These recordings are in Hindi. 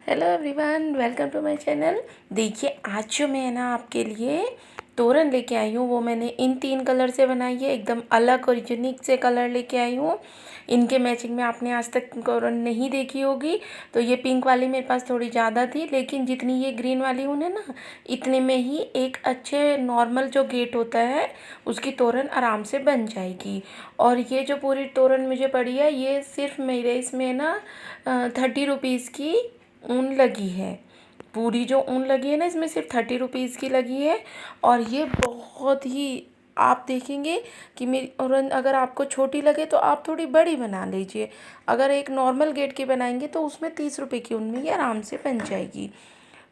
Hello everyone, welcome to my channel. देखिए, आज जो मैं ना आपके लिए तोरण लेके आई हूँ वो मैंने इन 3 कलर से बनाई है। एकदम अलग और यूनिक से कलर लेके आई हूँ। इनके मैचिंग में आपने आज तक तोरण नहीं देखी होगी। तो ये पिंक वाली मेरे पास थोड़ी ज़्यादा थी, लेकिन जितनी ये ग्रीन वाली उन्हें ना, इतने में ही एक अच्छे नॉर्मल जो गेट होता है उसकी तोरण आराम से बन जाएगी। और ये जो पूरी तोरण मुझे पड़ी है, ये सिर्फ मेरे इसमें ना 30 रुपीज़ की ऊन लगी है। पूरी जो ऊन लगी है ना, इसमें सिर्फ 30 रुपीज़ की लगी है। और ये बहुत ही, आप देखेंगे कि मेरी, और अगर आपको छोटी लगे तो आप थोड़ी बड़ी बना लीजिए। अगर एक नॉर्मल गेट की बनाएंगे तो उसमें 30 रुपये की ऊन में ये आराम से बन जाएगी।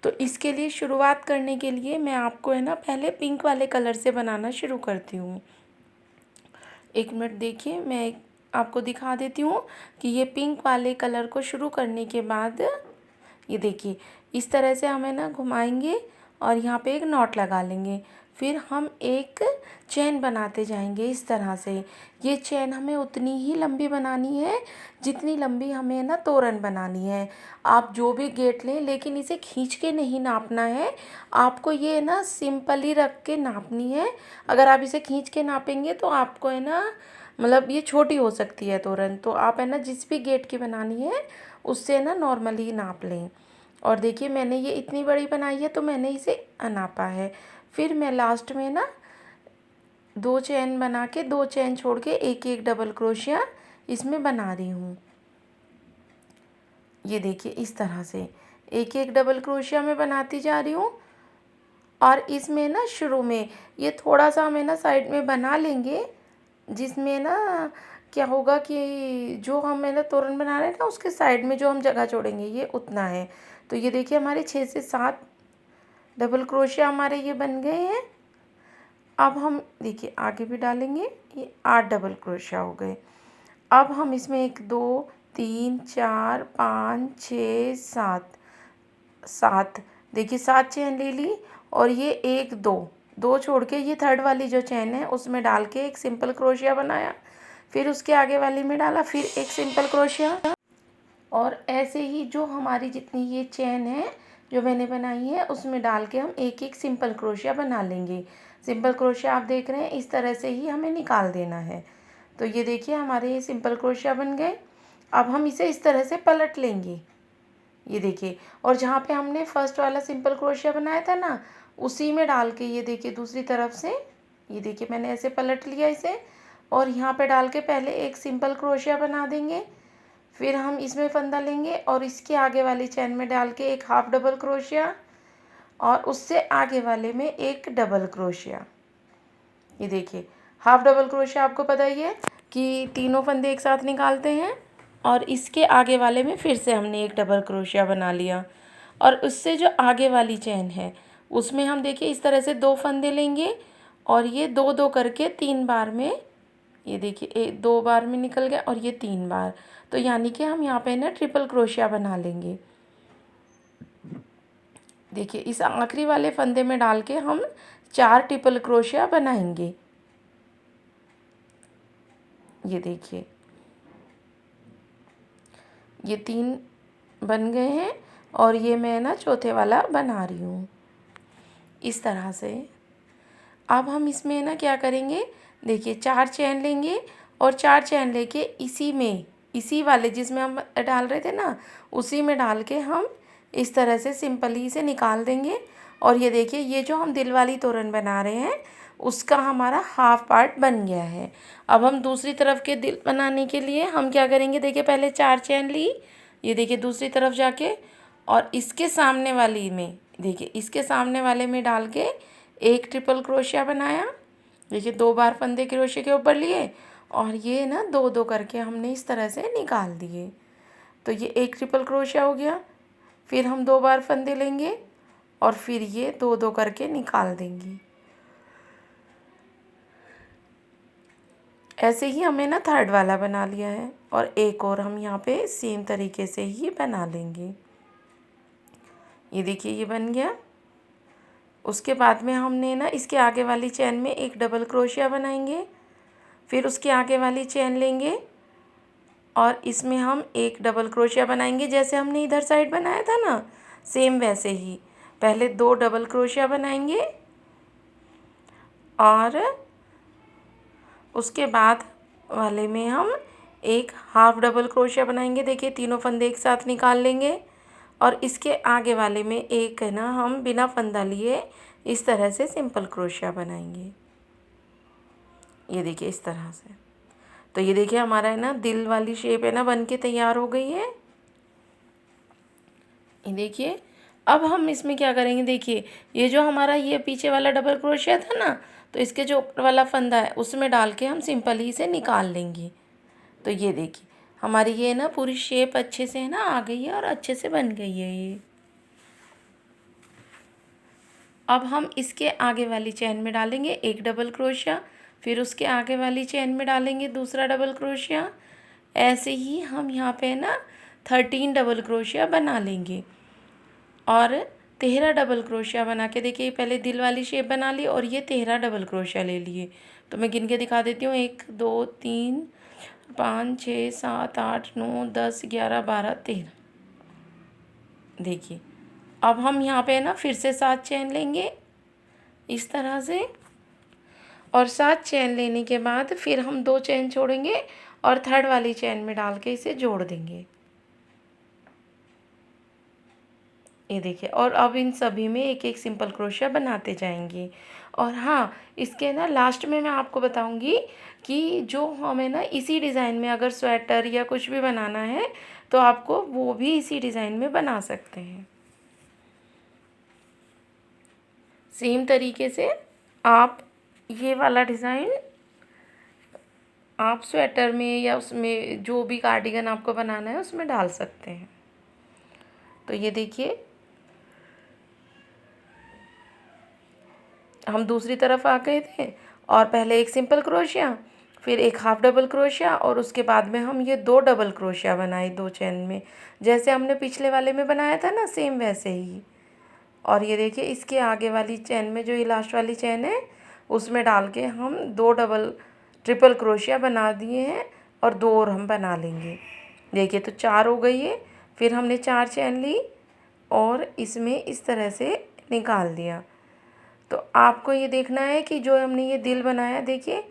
तो इसके लिए शुरुआत करने के लिए मैं आपको है ना पहले पिंक वाले कलर से बनाना शुरू करती हूँ। एक मिनट देखिए, मैं आपको दिखा देती हूँ कि ये पिंक वाले कलर को शुरू करने के बाद ये देखिए, इस तरह से हमें ना घुमाएंगे और यहाँ पे एक नॉट लगा लेंगे। फिर हम एक चेन बनाते जाएंगे इस तरह से। ये चेन हमें उतनी ही लंबी बनानी है जितनी लंबी हमें ना तोरण बनानी है। आप जो भी गेट लें, लेकिन इसे खींच के नहीं नापना है। आपको ये ना सिंपल ही रख के नापनी है। अगर आप इसे खींच के नापेंगे तो आपको है ना, मतलब ये छोटी हो सकती है तोरण। तो आप है ना जिस भी गेट की बनानी है उससे ना नॉर्मली नाप लें। और देखिए, मैंने ये इतनी बड़ी बनाई है तो मैंने इसे नापा है। फिर मैं लास्ट में ना 2 चेन बना के, 2 चेन छोड़ के एक एक डबल क्रोशिया इसमें बना रही हूँ। ये देखिए, इस तरह से एक एक डबल क्रोशिया में बनाती जा रही हूँ। और इसमें ना शुरू में ये थोड़ा सा हमें ना साइड में बना लेंगे, जिसमें ना क्या होगा कि जो हम है ना तोरण बना रहे हैं ना, उसके साइड में जो हम जगह छोड़ेंगे ये उतना है। तो ये देखिए, हमारे 6 से 7 डबल क्रोशिया हमारे ये बन गए हैं। अब हम देखिए आगे भी डालेंगे, ये 8 डबल क्रोशिया हो गए। अब हम इसमें 1 2 3 4 5 6 7 7, देखिए 7 चेन ले ली। और ये 1 2 2 छोड़ के ये थर्ड वाली जो चेन है उसमें डाल के एक सिंपल क्रोशिया बनाया। फिर उसके आगे वाली में डाला, फिर एक सिंपल क्रोशिया। और ऐसे ही जो हमारी जितनी ये चेन है जो मैंने बनाई है उसमें डाल के हम एक एक सिंपल क्रोशिया बना लेंगे। सिंपल क्रोशिया आप देख रहे हैं, इस तरह से ही हमें निकाल देना है। तो ये देखिए, हमारे ये सिंपल क्रोशिया बन गए। अब हम इसे इस तरह से पलट लेंगे। ये देखिए, और जहाँ पे हमने फर्स्ट वाला सिंपल क्रोशिया बनाया था ना, उसी में डाल के ये देखिए दूसरी तरफ से, ये देखिए मैंने ऐसे पलट लिया इसे। और यहाँ पे डाल के पहले एक सिंपल क्रोशिया बना देंगे। फिर हम इसमें फंदा लेंगे और इसके आगे वाली चैन में डाल के एक हाफ डबल क्रोशिया, और उससे आगे वाले में एक डबल क्रोशिया। ये देखिए, हाफ डबल क्रोशिया आपको पता ही है कि तीनों फंदे एक साथ निकालते हैं। और इसके आगे वाले में फिर से हमने एक डबल क्रोशिया बना लिया। और उससे जो आगे वाली चैन है उसमें हम देखिए इस तरह से 2 फंदे लेंगे और ये 2 2 करके 3 बार में, ये देखिए 2 बार में निकल गया और ये 3 बार। तो यानी कि हम यहाँ पे ना ट्रिपल क्रोशिया बना लेंगे। देखिए, इस आखिरी वाले फंदे में डाल के हम 4 ट्रिपल क्रोशिया बनाएंगे। ये देखिए, ये 3 बन गए हैं और ये मैं ना चौथे वाला बना रही हूँ इस तरह से। अब हम इसमें ना क्या करेंगे, देखिए 4 चैन लेंगे और 4 चैन लेके इसी में, इसी वाले जिसमें हम डाल रहे थे ना, उसी में डाल के हम इस तरह से सिंपली से निकाल देंगे। और ये देखिए, ये जो हम दिल वाली तोरण बना रहे हैं उसका हमारा हाफ पार्ट बन गया है। अब हम दूसरी तरफ के दिल बनाने के लिए हम क्या करेंगे, देखिए पहले 4 चैन ली, ये देखिए दूसरी तरफ जाके, और इसके सामने वाली में, देखिए इसके सामने वाले में डाल के एक ट्रिपल क्रोशिया बनाया। देखिए 2 बार फंदे क्रोशिया के ऊपर लिए और ये ना 2 2 करके हमने इस तरह से निकाल दिए। तो ये एक ट्रिपल क्रोशिया हो गया। फिर हम 2 बार फंदे लेंगे और फिर ये 2 2 करके निकाल देंगे। ऐसे ही हमें ना थर्ड वाला बना लिया है और एक और हम यहाँ पे सेम तरीके से ही बना लेंगे। ये देखिए, ये बन गया। उसके बाद में हमने ना इसके आगे वाली चैन में एक डबल क्रोशिया बनाएंगे। फिर उसके आगे वाली चैन लेंगे और इसमें हम एक डबल क्रोशिया बनाएंगे जैसे हमने इधर साइड बनाया था ना, सेम वैसे ही। पहले 2 डबल क्रोशिया बनाएंगे और उसके बाद वाले में हम एक हाफ डबल क्रोशिया बनाएंगे। देखिए तीनों फंदे एक साथ निकाल लेंगे और इसके आगे वाले में एक है ना हम बिना फंदा लिए इस तरह से सिंपल क्रोशिया बनाएंगे। ये देखिए इस तरह से। तो ये देखिए हमारा है ना दिल वाली शेप है ना बन के तैयार हो गई है। ये देखिए अब हम इसमें क्या करेंगे, देखिए ये जो हमारा ये पीछे वाला डबल क्रोशिया था ना, तो इसके जो ऊपर वाला फंदा है उसमें डाल के हम सिंपल ही इसे निकाल लेंगे। तो ये देखिए हमारी ये ना पूरी शेप अच्छे से है ना आ गई है और अच्छे से बन गई है ये। अब हम इसके आगे वाली चेन में डालेंगे एक डबल क्रोशिया, फिर उसके आगे वाली चेन में डालेंगे दूसरा डबल क्रोशिया। ऐसे ही हम यहाँ पे ना 13 डबल क्रोशिया बना लेंगे और 13 डबल क्रोशिया बना के देखिए पहले दिल वाली शेप बना ली और ये 13 डबल क्रोशिया ले लिए। तो मैं गिन के दिखा देती हूँ, 1 2 3 5 6 7 8 9 10 11 12 13। देखिए अब हम यहाँ पे ना फिर से 7 चेन लेंगे इस तरह से, और 7 चेन लेने के बाद फिर हम 2 चेन छोड़ेंगे और थर्ड वाली चेन में डाल के इसे जोड़ देंगे। ये देखिए और अब इन सभी में एक एक सिंपल क्रोशिया बनाते जाएंगे। और हाँ, इसके ना लास्ट में मैं आपको बताऊंगी कि जो हमें ना इसी डिज़ाइन में अगर स्वेटर या कुछ भी बनाना है तो आपको वो भी इसी डिज़ाइन में बना सकते हैं। सेम तरीके से आप ये वाला डिज़ाइन आप स्वेटर में या उसमें जो भी कार्डिगन आपको बनाना है उसमें डाल सकते हैं। तो ये देखिए हम दूसरी तरफ आ गए थे और पहले एक सिंपल क्रोशिया, फिर एक हाफ डबल क्रोशिया और उसके बाद में हम ये 2 डबल क्रोशिया बनाए 2 चेन में, जैसे हमने पिछले वाले में बनाया था ना सेम वैसे ही। और ये देखिए इसके आगे वाली चेन में जो ये लास्ट वाली चेन है उसमें डाल के हम 2 डबल ट्रिपल क्रोशिया बना दिए हैं और 2 और हम बना लेंगे। देखिए तो 4 हो गई है। फिर हमने 4 चेन ली और इसमें इस तरह से निकाल दिया। तो आपको ये देखना है कि जो हमने ये दिल बनाया देखिए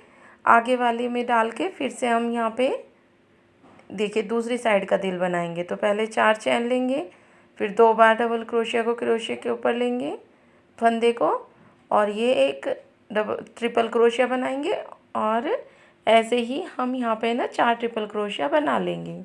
आगे वाले में डाल के फिर से हम यहाँ पे देखिए दूसरी साइड का दिल बनाएंगे। तो पहले 4 चेन लेंगे, फिर 2 बार डबल क्रोशिया को क्रोशिया के ऊपर लेंगे फंदे को और ये एक डबल ट्रिपल क्रोशिया बनाएंगे और ऐसे ही हम यहाँ पे ना 4 ट्रिपल क्रोशिया बना लेंगे।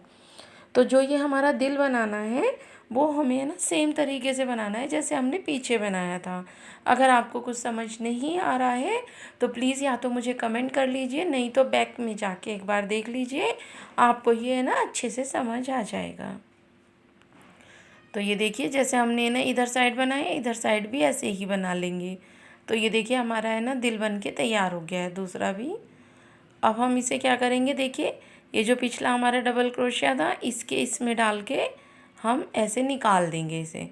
तो जो ये हमारा दिल बनाना है वो हमें ना सेम तरीके से बनाना है जैसे हमने पीछे बनाया था। अगर आपको कुछ समझ नहीं आ रहा है तो प्लीज़ या तो मुझे कमेंट कर लीजिए, नहीं तो बैक में जाके एक बार देख लीजिए, आपको ये ना अच्छे से समझ आ जाएगा। तो ये देखिए जैसे हमने ना इधर साइड बनाया इधर साइड भी ऐसे ही बना लेंगे। तो ये देखिए हमारा है ना दिल बन के तैयार हो गया है दूसरा भी। अब हम इसे क्या करेंगे, देखिए ये जो पिछला हमारा डबल क्रोशिया था इसके इसमें डाल के हम ऐसे निकाल देंगे इसे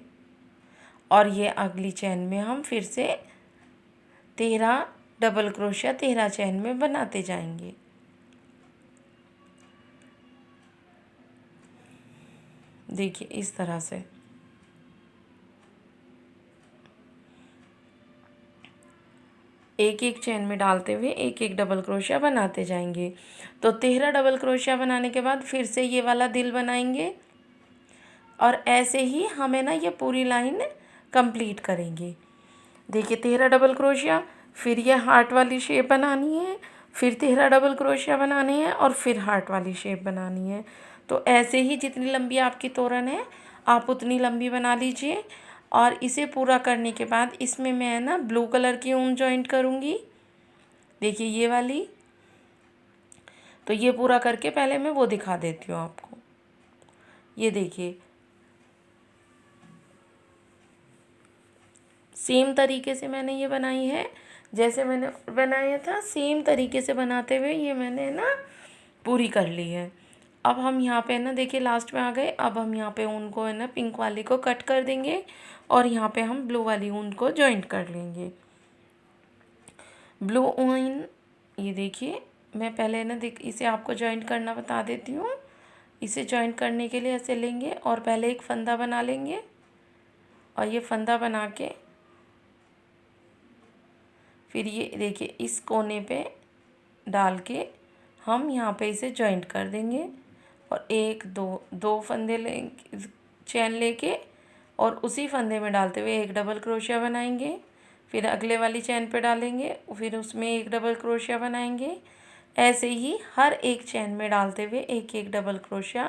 और ये अगली चेन में हम फिर से 13 डबल क्रोशिया 13 चेन में बनाते जाएंगे। देखिए इस तरह से एक एक चेन में डालते हुए एक एक डबल क्रोशिया बनाते जाएंगे। तो 13 डबल क्रोशिया बनाने के बाद फिर से ये वाला दिल बनाएंगे और ऐसे ही हमें ना ये पूरी लाइन कंप्लीट करेंगे। देखिए 13 डबल क्रोशिया, फिर ये हार्ट वाली शेप बनानी है, फिर 13 डबल क्रोशिया बनाने हैं और फिर हार्ट वाली शेप बनानी है। तो ऐसे ही जितनी लंबी आपकी तोरन है आप उतनी लंबी बना लीजिए। और इसे पूरा करने के बाद इसमें मैं ना ब्लू कलर की ऊन जॉइंट करूँगी। देखिए ये वाली, तो ये पूरा करके पहले मैं वो दिखा देती हूँ आपको। ये देखिए सेम तरीके से मैंने ये बनाई है, जैसे मैंने बनाया था सेम तरीके से बनाते हुए ये मैंने ना पूरी कर ली है। अब हम यहाँ पे ना देखिए लास्ट में आ गए। अब हम यहाँ पे ऊन को है ना पिंक वाली को कट कर देंगे और यहाँ पे हम ब्लू वाली ऊन को जॉइंट कर लेंगे। ब्लू ऊन, ये देखिए मैं पहले ना इसे आपको जॉइंट करना बता देती हूँ। इसे जॉइंट करने के लिए ऐसे लेंगे और पहले एक फंदा बना लेंगे और ये फंदा बना के फिर ये देखिए इस कोने पे डाल के हम यहाँ पे इसे जॉइंट कर देंगे और एक दो फंदे लेंगे, चैन लेके और उसी फंदे में डालते हुए एक डबल क्रोशिया बनाएंगे। फिर अगले वाली चैन पे डालेंगे, फिर उसमें एक डबल क्रोशिया बनाएंगे। ऐसे ही हर एक चैन में डालते हुए एक एक डबल क्रोशिया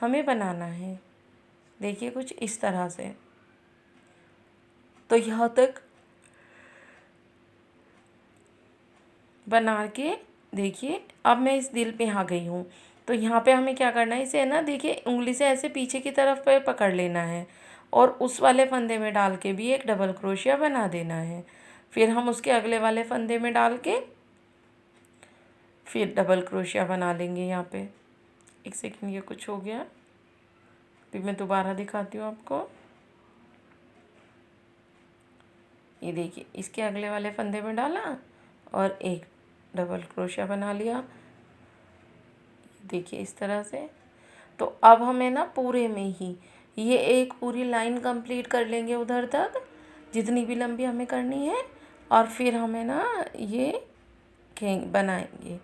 हमें बनाना है। देखिए कुछ इस तरह से। तो यहाँ तक बना के देखिए अब मैं इस दिल पे आ गई हूँ। तो यहाँ पे हमें क्या करना है, इसे ना देखिए उंगली से ऐसे पीछे की तरफ पे पकड़ लेना है और उस वाले फंदे में डाल के भी एक डबल क्रोशिया बना देना है। फिर हम उसके अगले वाले फंदे में डाल के फिर डबल क्रोशिया बना लेंगे। यहाँ पे एक सेकंड, ये कुछ हो गया, फिर मैं दोबारा दिखाती हूँ आपको। ये देखिए इसके अगले वाले फंदे में डाला और एक डबल क्रोशिया बना लिया। देखिए इस तरह से। तो अब हमें ना पूरे में ही ये एक पूरी लाइन कंप्लीट कर लेंगे उधर तक, जितनी भी लंबी हमें करनी है, और फिर हमें ना ये बनाएंगे।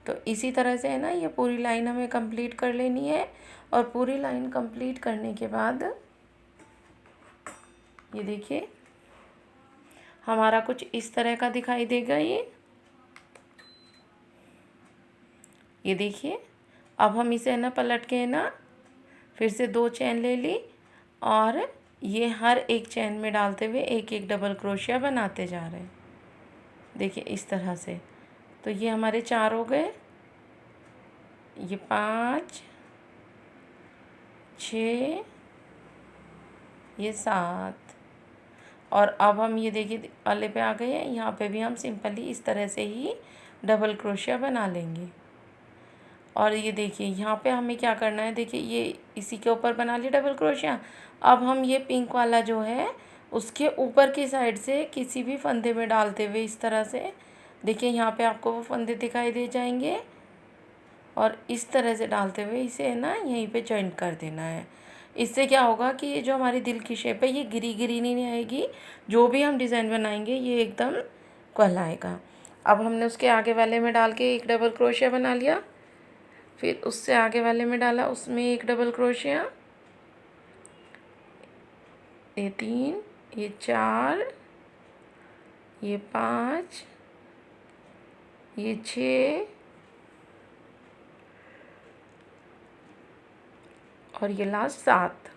तो इसी तरह से है ना ये पूरी लाइन हमें कंप्लीट कर लेनी है। और पूरी लाइन कंप्लीट करने के बाद ये देखिए हमारा कुछ इस तरह का दिखाई देगा। ये देखिए अब हम इसे ना पलट के ना फिर से 2 चैन ले ली और ये हर एक चैन में डालते हुए एक एक डबल क्रोशिया बनाते जा रहे हैं। देखिए इस तरह से। तो ये हमारे 4 हो गए, ये 5, 6, ये 7। और अब हम ये देखिए वाले पे आ गए हैं। यहाँ पे भी हम सिंपली इस तरह से ही डबल क्रोशिया बना लेंगे। और ये देखिए यहाँ पे हमें क्या करना है, देखिए ये इसी के ऊपर बना लिया डबल क्रोशिया। अब हम ये पिंक वाला जो है उसके ऊपर की साइड से किसी भी फंदे में डालते हुए इस तरह से, देखिए यहाँ पे आपको वो फंदे दिखाई दे जाएंगे, और इस तरह से डालते हुए इसे ना यहीं पे जॉइंट कर देना है। इससे क्या होगा कि ये जो हमारी दिल की शेप है ये गिरी गिरी नहीं आएगी, जो भी हम डिज़ाइन बनाएंगे ये एकदम कहलाएगा। अब हमने उसके आगे वाले में डाल के एक डबल क्रोशिया बना लिया, फिर उससे आगे वाले में डाला, उसमें एक डबल क्रोशिया, ये 3, ये 4, ये 5, ये 6 और ये लास्ट 7।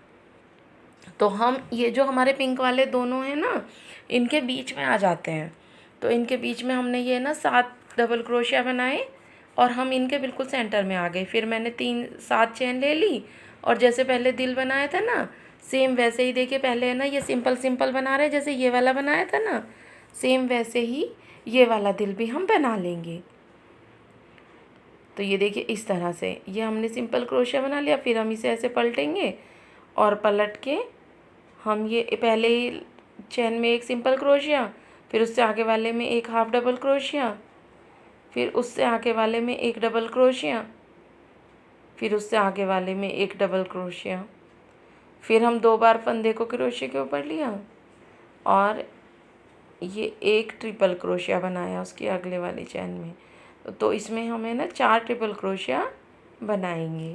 तो हम ये जो हमारे पिंक वाले दोनों हैं ना इनके बीच में आ जाते हैं। तो इनके बीच में हमने ये ना 7 डबल क्रोशिया बनाए और हम इनके बिल्कुल सेंटर में आ गए। फिर मैंने 7 चेन ले ली और जैसे पहले दिल बनाया था ना सेम वैसे ही, देखिए पहले है ना ये सिंपल सिंपल बना रहे जैसे ये वाला बनाया था ना, सेम वैसे ही ये वाला दिल भी हम बना लेंगे। तो ये देखिए इस तरह से ये हमने सिंपल क्रोशिया बना लिया। फिर हम इसे ऐसे पलटेंगे और पलट के हम ये पहले ही चैन में एक सिंपल क्रोशिया, फिर उससे आगे वाले में एक हाफ डबल क्रोशिया, फिर उससे आगे वाले में एक डबल क्रोशिया, फिर उससे आगे वाले में एक डबल क्रोशिया, फिर हम 2 बार फंदे को क्रोशिया के ऊपर लिया और ये एक ट्रिपल क्रोशिया बनाया उसकी अगले वाली चैन में। तो इसमें हमें ना 4 ट्रिपल क्रोशिया बनाएंगे,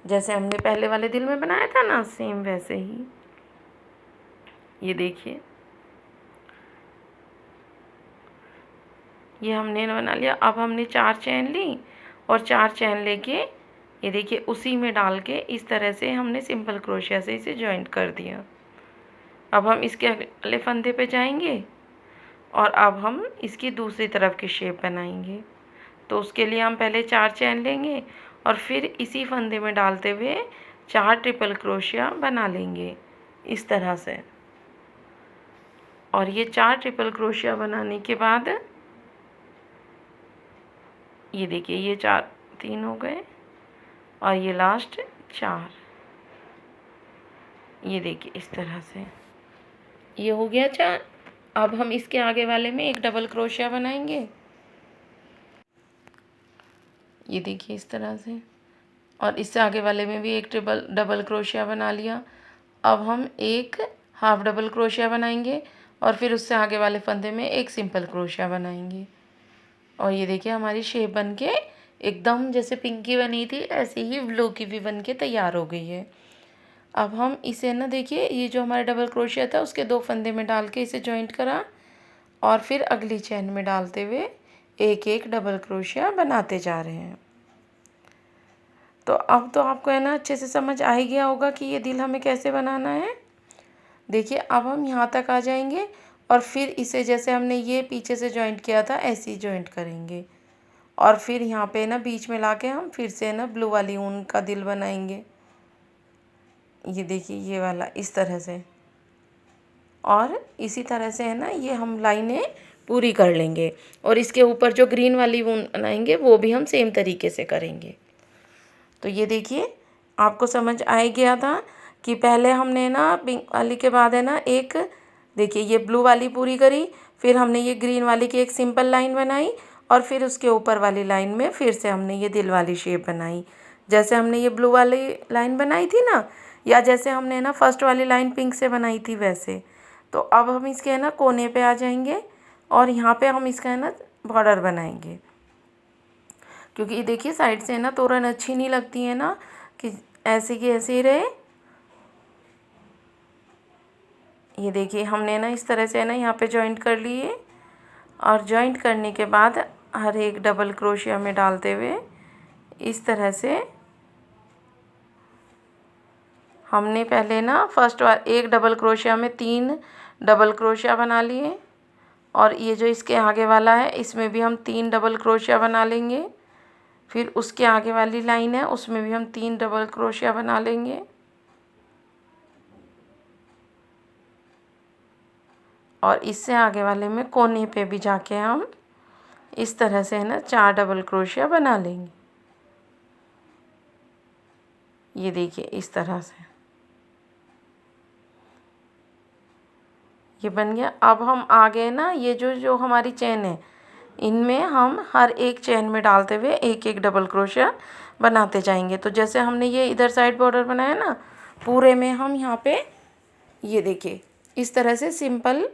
जैसे हमने पहले वाले दिल में बनाया था ना सेम वैसे ही। ये देखिए ये हमने बना लिया। अब हमने 4 चैन ली और 4 चैन लेके ये देखिए उसी में डाल के इस तरह से हमने सिंपल क्रोशिया से इसे जॉइंट कर दिया। अब हम इसके अगले फंदे पे जाएंगे और अब हम इसकी दूसरी तरफ की शेप बनाएंगे। तो उसके लिए हम पहले 4 चैन लेंगे और फिर इसी फंदे में डालते हुए 4 ट्रिपल क्रोशिया बना लेंगे इस तरह से। और ये 4 ट्रिपल क्रोशिया बनाने के बाद ये देखिए ये 3 हो गए और ये लास्ट 4, ये देखिए इस तरह से ये हो गया 4। अब हम इसके आगे वाले में एक डबल क्रोशिया बनाएंगे, ये देखिए इस तरह से। और इससे आगे वाले में भी एक डबल क्रोशिया बना लिया। अब हम एक हाफ डबल क्रोशिया बनाएंगे और फिर उससे आगे वाले फंदे में एक सिंपल क्रोशिया बनाएंगे। और ये देखिए हमारी शेप बन के एकदम जैसे पिंक की बनी थी ऐसे ही ब्लू की भी बन के तैयार हो गई है। अब हम इसे ना देखिए ये जो हमारा डबल क्रोशिया था उसके 2 फंदे में डाल के इसे जॉइंट करा और फिर अगली चेन में डालते हुए एक एक डबल क्रोशिया बनाते जा रहे हैं। तो अब तो आपको है ना अच्छे से समझ आ ही गया होगा कि ये दिल हमें कैसे बनाना है। देखिए अब हम यहाँ तक आ जाएंगे और फिर इसे जैसे हमने ये पीछे से जॉइंट किया था ऐसे ही जॉइंट करेंगे और फिर यहाँ पे ना बीच में लाके हम फिर से ना ब्लू वाली ऊन का दिल बनाएंगे। ये देखिए ये वाला इस तरह से, और इसी तरह से है ना ये हम लाइनें पूरी कर लेंगे और इसके ऊपर जो ग्रीन वाली ऊन बनाएंगे वो भी हम सेम तरीके से करेंगे। तो ये देखिए आपको समझ आ ही गया था कि पहले हमने ना पिंक वाली के बाद है ना एक, देखिए ये ब्लू वाली पूरी करी, फिर हमने ये ग्रीन वाली की एक सिंपल लाइन बनाई और फिर उसके ऊपर वाली लाइन में फिर से हमने ये दिल वाली शेप बनाई। जैसे हमने ये ब्लू वाली लाइन बनाई थी ना, या जैसे हमने ना फर्स्ट वाली लाइन पिंक से बनाई थी वैसे। तो अब हम इसके है ना कोने पे आ जाएंगे और यहाँ पे हम इसका है ना बॉर्डर बनाएंगे, क्योंकि ये देखिए साइड से है ना तोरन अच्छी नहीं लगती है ना कि ऐसे की ऐसे ही रहे। ये देखिए हमने ना इस तरह से है ना यहाँ पे जॉइंट कर लिए और जॉइंट करने के बाद हर एक डबल क्रोशिया में डालते हुए इस तरह से हमने पहले ना फर्स्ट वाला एक डबल क्रोशिया में 3 डबल क्रोशिया बना लिए और ये जो इसके आगे वाला है इसमें भी हम 3 डबल क्रोशिया बना लेंगे। फिर उसके आगे वाली लाइन है उसमें भी हम 3 डबल क्रोशिया बना लेंगे और इससे आगे वाले में कोने पे भी जाके हम इस तरह से है ना 4 डबल क्रोशिया बना लेंगे। ये देखिए इस तरह से ये बन गया। अब हम आगे ना ये जो जो हमारी चेन है इनमें हम हर एक चेन में डालते हुए एक एक डबल क्रोशिया बनाते जाएंगे। तो जैसे हमने ये इधर साइड बॉर्डर बनाया ना, पूरे में हम यहाँ पे ये देखिए इस तरह से सिंपल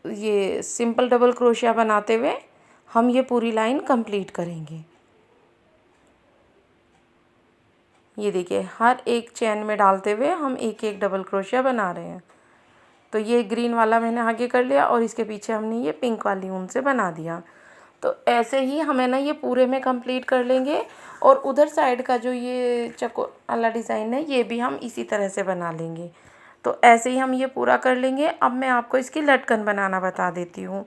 ये सिंपल डबल क्रोशिया बनाते हुए हम ये पूरी लाइन कंप्लीट करेंगे। ये देखिए हर एक चेन में डालते हुए हम एक एक डबल क्रोशिया बना रहे हैं। तो ये ग्रीन वाला मैंने आगे कर लिया और इसके पीछे हमने ये पिंक वाली ऊन से बना दिया। तो ऐसे ही हमें ना ये पूरे में कंप्लीट कर लेंगे और उधर साइड का जो ये चको वाला डिज़ाइन है ये भी हम इसी तरह से बना लेंगे। तो ऐसे ही हम ये पूरा कर लेंगे। अब मैं आपको इसकी लटकन बनाना बता देती हूँ।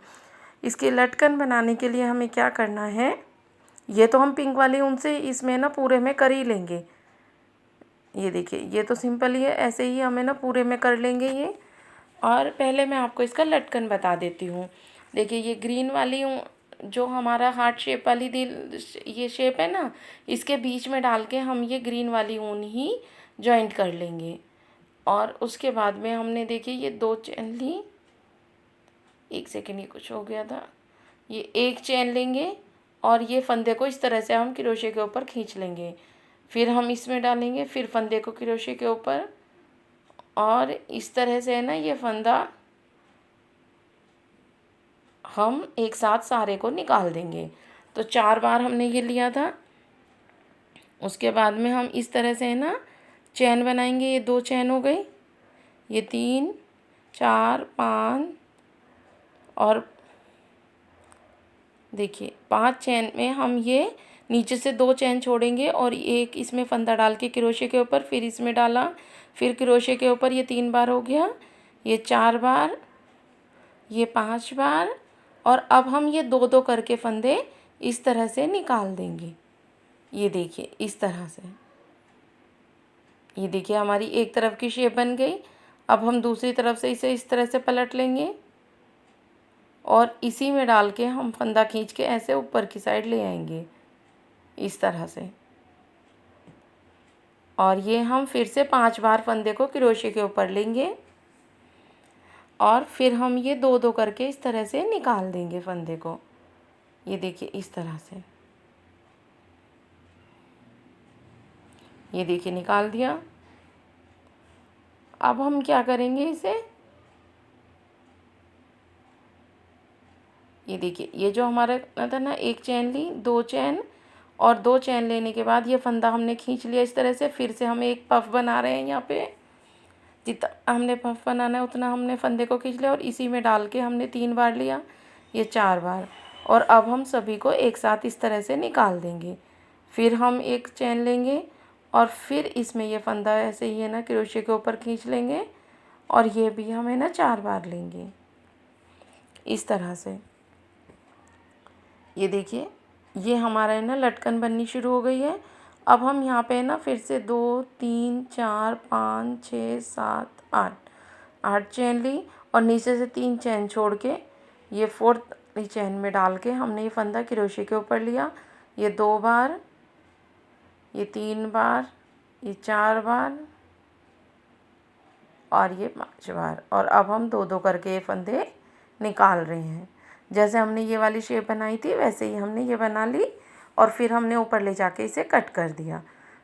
इसकी लटकन बनाने के लिए हमें क्या करना है, ये तो हम पिंक वाली ऊन से इसमें ना पूरे में कर ही लेंगे। ये देखिए ये तो सिंपल ही है, ऐसे ही हमें ना पूरे में कर लेंगे ये। और पहले मैं आपको इसका लटकन बता देती हूँ। देखिए ये ग्रीन वाली जो हमारा हार्ट शेप वाली दिल ये शेप है ना, इसके बीच में डाल के हम ये ग्रीन वाली ऊन ही जॉइंट कर लेंगे। और उसके बाद में हमने देखिए ये 2 चेन ली, एक सेकेंड ये कुछ हो गया था, ये एक चेन लेंगे और ये फंदे को इस तरह से हम क्रोशे के ऊपर खींच लेंगे। फिर हम इसमें डालेंगे, फिर फंदे को क्रोशे के ऊपर और इस तरह से है ना ये फंदा हम एक साथ सारे को निकाल देंगे। तो 4 बार हमने ये लिया था। उसके बाद में हम इस तरह से है ना चैन बनाएंगे। ये 2 चैन हो गई, ये 3 4 5 और देखिए 5 चैन में हम ये नीचे से 2 चैन छोड़ेंगे और एक इसमें फंदा डाल के क्रोशे के ऊपर, फिर इसमें डाला, फिर क्रोशे के ऊपर, ये 3 बार हो गया, ये 4 बार, ये 5 बार और अब हम ये 2-2 करके फंदे इस तरह से निकाल देंगे। ये देखिए इस तरह से, ये देखिए हमारी एक तरफ की शेप बन गई। अब हम दूसरी तरफ से इसे इस तरह से पलट लेंगे और इसी में डाल के हम फंदा खींच के ऐसे ऊपर की साइड ले आएंगे इस तरह से। और ये हम फिर से 5 बार फंदे को क्रोशे के ऊपर लेंगे और फिर हम ये 2-2 करके इस तरह से निकाल देंगे फंदे को। ये देखिए इस तरह से। ये देखिए निकाल दिया। अब हम क्या करेंगे इसे, ये देखिए ये जो हमारा था ना, एक चैन ली, 2 चैन, और 2 चैन लेने के बाद ये फंदा हमने खींच लिया इस तरह से। फिर से हम एक पफ बना रहे हैं यहाँ पे, जितना हमने पफ बनाना है उतना हमने फंदे को खींच लिया और इसी में डाल के हमने 3 बार लिया, ये 4 बार। और अब हम सभी को एक साथ इस तरह से निकाल देंगे। फिर हम एक चैन लेंगे और फिर इसमें ये फंदा ऐसे ही है ना क्रोशे के ऊपर खींच लेंगे, और ये भी हम है ना 4 बार लेंगे इस तरह से। ये देखिए ये हमारा है ना लटकन बननी शुरू हो गई है। अब हम यहाँ पे ना फिर से 2 3 4 5 6 7 8 चैन ली और नीचे से 3 चैन छोड़ के ये 4th चैन में डाल के हमने ये फंदा क्रोशे के ऊपर लिया। ये 2 बार, ये 3 बार, ये 4 बार और ये 5 बार। और अब हम 2-2 करके ये फंदे निकाल रहे हैं। जैसे हमने ये वाली शेप बनाई थी वैसे ही हमने ये बना ली और फिर हमने ऊपर ले जाके इसे कट कर दिया।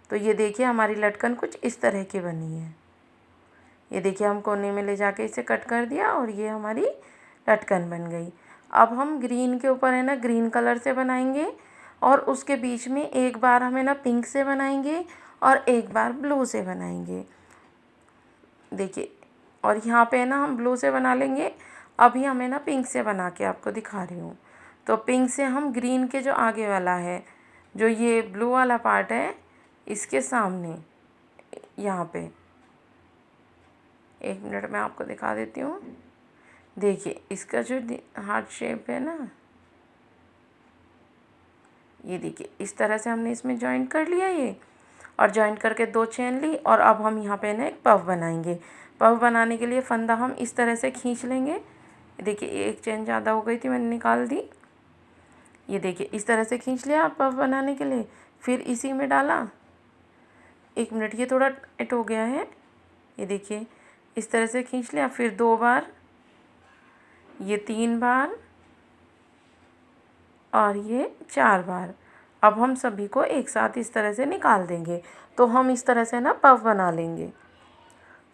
तो ये देखिए हमारी लटकन कुछ इस तरह की बनी है। ये देखिए हम कोने में ले जाके इसे कट कर दिया और ये हमारी लटकन बन गई। अब हम ग्रीन के ऊपर है ना ग्रीन कलर से बनाएंगे और उसके बीच में एक बार हमें ना पिंक से बनाएंगे और एक बार ब्लू से बनाएंगे। देखिए, और यहाँ पे ना हम ब्लू से बना लेंगे। अभी हमें ना पिंक से बना के आपको दिखा रही हूँ। तो पिंक से हम ग्रीन के जो आगे वाला है, जो ये ब्लू वाला पार्ट है, इसके सामने यहाँ पे, 1 मिनट में आपको दिखा देती हूँ। देखिए इसका जो हार्ट शेप है ना, ये देखिए इस तरह से हमने इसमें जॉइंट कर लिया ये, और जॉइंट करके 2 चैन ली। और अब हम यहाँ पे ना एक पफ बनाएंगे। पफ बनाने के लिए फंदा हम इस तरह से खींच लेंगे। देखिए एक चैन ज़्यादा हो गई थी, मैंने निकाल दी। ये देखिए इस तरह से खींच लिया पफ बनाने के लिए, फिर इसी में डाला। 1 मिनट, ये थोड़ा टाइट हो गया है। ये देखिए इस तरह से खींच लिया, फिर 2 बार, ये 3 बार और ये 4 बार। अब हम सभी को एक साथ इस तरह से निकाल देंगे। तो हम इस तरह से ना पफ बना लेंगे।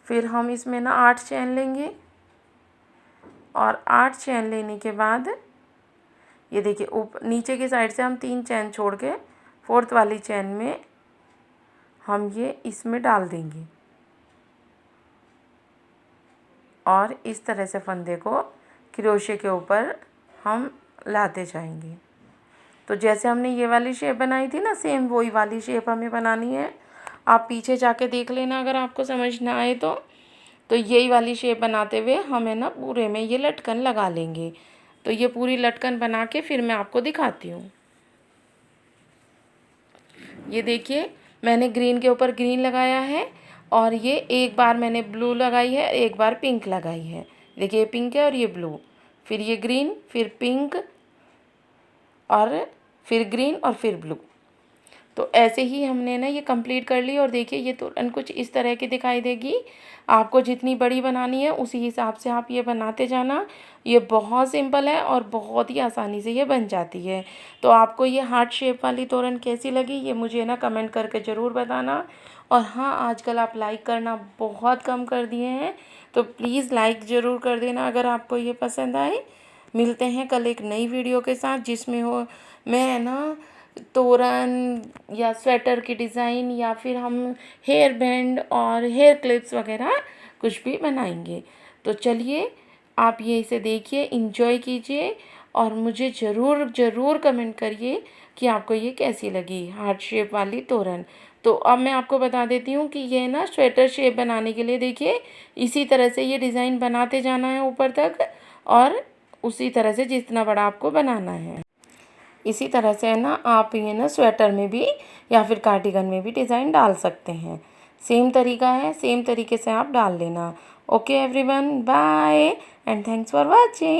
फिर हम इसमें ना 8 चैन लेंगे और 8 चैन लेने के बाद ये देखिए ऊपर नीचे की साइड से हम 3 चैन छोड़ के 4th वाली चैन में हम ये इसमें डाल देंगे और इस तरह से फंदे को क्रोशे के ऊपर हम लाते जाएंगे। तो जैसे हमने ये वाली शेप बनाई थी ना, सेम वही वाली शेप हमें बनानी है। आप पीछे जाके देख लेना अगर आपको समझ ना आए तो यही वाली शेप बनाते हुए हमें ना पूरे में ये लटकन लगा लेंगे। तो ये पूरी लटकन बना के फिर मैं आपको दिखाती हूँ। ये देखिए मैंने ग्रीन के ऊपर ग्रीन लगाया है और ये एक बार मैंने ब्लू लगाई है, एक बार पिंक लगाई है। देखिए ये पिंक है और ये ब्लू, फिर ये ग्रीन, फिर पिंक और फिर ग्रीन और फिर ब्लू। तो ऐसे ही हमने ना ये कंप्लीट कर ली। और देखिए ये तोरण कुछ इस तरह की दिखाई देगी। आपको जितनी बड़ी बनानी है उसी हिसाब से आप ये बनाते जाना। ये बहुत सिंपल है और बहुत ही आसानी से ये बन जाती है। तो आपको ये हार्ट शेप वाली तोरण कैसी लगी ये मुझे ना कमेंट करके ज़रूर बताना। और हाँ, आजकल आप लाइक करना बहुत कम कर दिए हैं, तो प्लीज़ लाइक ज़रूर कर देना अगर आपको ये पसंद आए। मिलते हैं कल एक नई वीडियो के साथ जिसमें हो मैं ना तोरण या स्वेटर की डिज़ाइन या फिर हम हेयर बैंड और हेयर क्लिप्स वगैरह कुछ भी बनाएंगे। तो चलिए आप ये इसे देखिए, इंजॉय कीजिए और मुझे ज़रूर ज़रूर कमेंट करिए कि आपको ये कैसी लगी हार्ट शेप वाली तोरण। तो अब मैं आपको बता देती हूँ कि ये ना स्वेटर शेप बनाने के लिए देखिए इसी तरह से ये डिज़ाइन बनाते जाना है ऊपर तक, और उसी तरह से जितना बड़ा आपको बनाना है इसी तरह से है ना आप ये ना स्वेटर में भी या फिर कार्डिगन में भी डिज़ाइन डाल सकते हैं। सेम तरीका है, सेम तरीके से आप डाल लेना। Okay everyone, bye and thanks for watching.